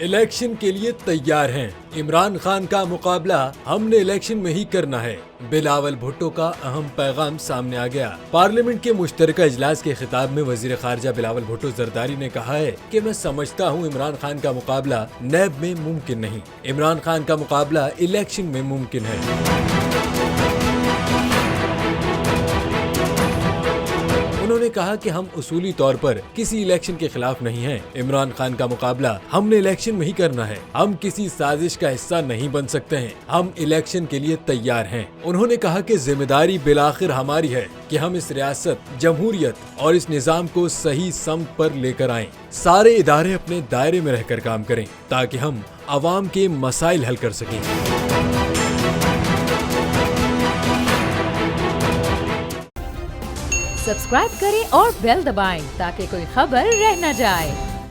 Election के लिए तैयार हैं। इमरान खान का मुकाबला हमने इलेक्शन में ही करना है। बिलावल भुट्टो का अहम पैगाम सामने आ गया। पार्लियामेंट के मुश्तरका इजलास के खिताब में वजीर खारजा बिलावल भुट्टो जरदारी ने कहा है कि मैं समझता हूँ इमरान खान का मुकाबला नैब में मुमकिन नहीं, इमरान खान का मुकाबला इलेक्शन में मुमकिन है। उन्होंने कहा कि हम उसूली तौर पर किसी इलेक्शन के खिलाफ नहीं हैं। इमरान खान का मुकाबला हमने इलेक्शन में ही करना है। हम किसी साजिश का हिस्सा नहीं बन सकते हैं। हम इलेक्शन के लिए तैयार हैं। उन्होंने कहा कि जिम्मेदारी बिलाखिर हमारी है कि हम इस रियासत, जमहूरियत और इस निज़ाम को सही समत पर लेकर आएं। सारे इदारे अपने दायरे में रहकर काम करें ताकि हम अवाम के मसाइल हल कर सकें। सब्सक्राइब करें और बेल दबाएं ताकि कोई खबर रह न जाए।